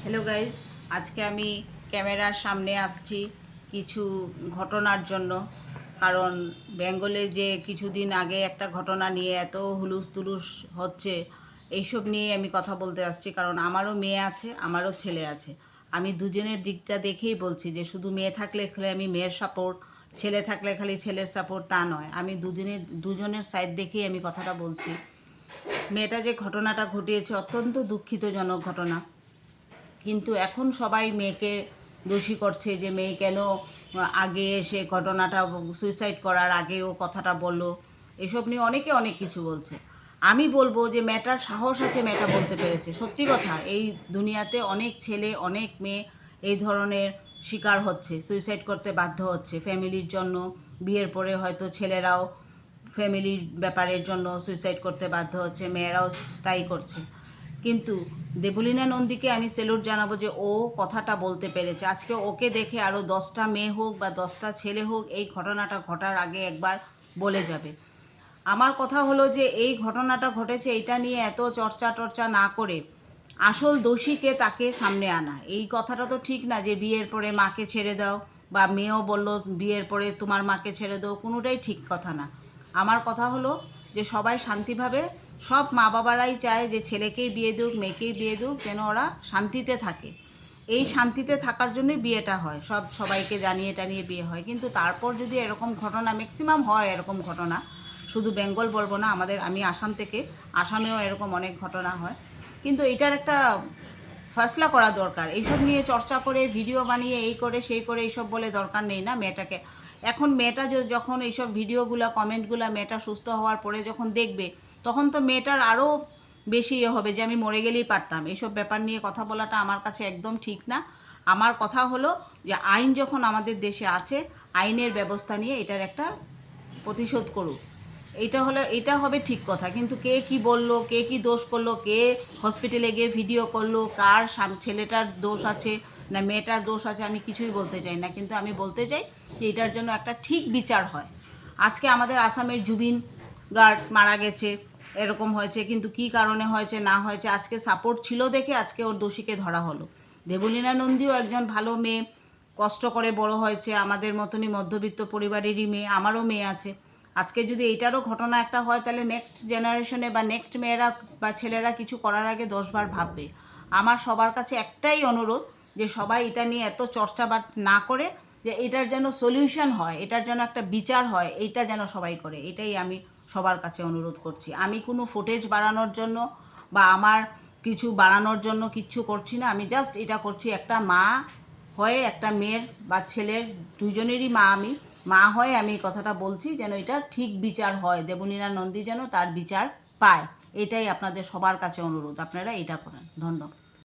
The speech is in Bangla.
হ্যালো গাইজ, আজকে আমি ক্যামেরার সামনে আসছি কিছু ঘটনার জন্য। কারণ বেঙ্গলে যে কিছুদিন আগে একটা ঘটনা নিয়ে এত হুলুস তুলুস হচ্ছে, এইসব নিয়ে আমি কথা বলতে আসছি। কারণ আমারও মেয়ে আছে, আমারও ছেলে আছে। আমি দুজনের দিকটা দেখেই বলছি যে শুধু মেয়ে থাকলে খালি আমি মেয়ের সাপোর্ট, ছেলে থাকলে খালি ছেলের সাপোর্ট, তা নয়। আমি দুজনের সাইড দেখেই আমি কথাটা বলছি। মেয়েটা যে ঘটনাটা ঘটিয়েছে অত্যন্ত দুঃখিতজনক ঘটনা, কিন্তু এখন সবাই মেয়েকে দোষী করছে যে মেয়ে কেন আগে এসে ঘটনাটা সুইসাইড করার আগেও কথাটা বললো। এসব নিয়ে অনেকে অনেক কিছু বলছে। আমি বলবো যে মেয়েটার সাহস আছে, মেয়েটা বলতে পেরেছে। সত্যি কথা, এই দুনিয়াতে অনেক ছেলে অনেক মেয়ে এই ধরনের শিকার হচ্ছে, সুইসাইড করতে বাধ্য হচ্ছে ফ্যামিলির জন্য। বিয়ের পরে হয়তো ছেলেরাও ফ্যামিলির ব্যাপারের জন্য সুইসাইড করতে বাধ্য হচ্ছে, মেয়েরাও তাই করছে। কিন্তু দেবলীনা নন্দীকে আমি স্যালুট জানাবো যে ও কথাটা বলতে পেরেছে। আজকে ওকে দেখে আরও 10টা মেয়ে হোক বা 10টা ছেলে হোক এই ঘটনাটা ঘটার আগে একবার বলে যাবে। আমার কথা হলো যে এই ঘটনাটা ঘটেছে, এটা নিয়ে এত চর্চা না করে আসল দোষীকে তাকে সামনে আনা। এই কথাটা তো ঠিক না যে বিয়ের পরে মাকে ছেড়ে দাও, বা মেয়েও বলল বিয়ের পরে তোমার মাকে ছেড়ে দাও, কোনোটাই ঠিক কথা না। আমার কথা হলো যে সবাই শান্তিভাবে, সব মা বাবারাই চায় যে ছেলেকেই বিয়ে দিক, মেয়েকেই বিয়ে দিক, যেন ওরা শান্তিতে থাকে। এই শান্তিতে থাকার জন্যই বিয়েটা হয়, সবাইকে জানিয়ে টানিয়ে বিয়ে হয়। কিন্তু তারপর যদি এরকম ঘটনা, ম্যাক্সিমাম হয় এরকম ঘটনা, শুধু বেঙ্গল বলবো না, আমি আসাম থেকে, আসামেও এরকম অনেক ঘটনা হয়। কিন্তু এটার একটা ফয়সলা করা দরকার। এইসব নিয়ে চর্চা করে ভিডিও বানিয়ে এই করে সেই করে এইসব বলে দরকার নেই না মেয়েটাকে। এখন মেয়েটা যখন এইসব ভিডিওগুলো, কমেন্টগুলো মেয়েটা সুস্থ হওয়ার পরে যখন দেখবে, তখন তো মেয়েটার আরও বেশি হবে যে আমি মরে গেলেই পারতাম। এইসব ব্যাপার নিয়ে কথা বলাটা আমার কাছে একদম ঠিক না। আমার কথা হলো যে আইন যখন আমাদের দেশে আছে, আইনের ব্যবস্থা নিয়ে এটার একটা প্রতিশোধ করুক। এটা হবে ঠিক কথা। কিন্তু কে কি বললো, কে কি দোষ করলো, কে হসপিটালে গিয়ে ভিডিও করলো, কার ছেলেটার দোষ আছে না মেয়েটার দোষ আছে, আমি কিছুই বলতে চাই না। কিন্তু আমি বলতে চাই যে এটার জন্য একটা ঠিক বিচার হয়। আজকে আমাদের আসামের জুবিন গার্ড মারা গেছে, এরকম হয়েছে, কিন্তু কি কারণে হয়েছে না হয়েছে, আজকে সাপোর্ট ছিল দেখে আজকে ওর দোষীকে ধরা হলো। দেবলীনা নন্দীও একজন ভালো মেয়ে, কষ্ট করে বড় হয়েছে, আমাদের মতনই মধ্যবিত্ত পরিবারেরই মেয়ে, আমারও মেয়ে আছে। আজকে যদি এইটারও ঘটনা একটা হয়, তাহলে নেক্সট জেনারেশনে বা নেক্সট মেয়েরা বা ছেলেরা কিছু করার আগে 10বার ভাববে। আমার সবার কাছে একটাই অনুরোধ যে সবাই এটা নিয়ে এত চর্চা না করে, যে এটার যেন সলিউশন হয়, এটার যেন একটা বিচার হয়, এইটা যেন সবাই করে। এটাই আমি সবার কাছে অনুরোধ করছি। আমি কোনো ফুটেজ বাড়ানোর জন্য বা আমার কিছু বাড়ানোর জন্য কিচ্ছু করছি না। আমি জাস্ট এটা করছি, একটা মা হয়ে, একটা মেয়ের বা ছেলের দুজনেরই মা, আমি মা হয়ে আমি এই কথাটা বলছি যেন এটা ঠিক বিচার হয়, দেবলীনা নন্দী যেন তার বিচার পায়। এটাই আপনাদের সবার কাছে অনুরোধ, আপনারা এটা করেন। ধন্যবাদ।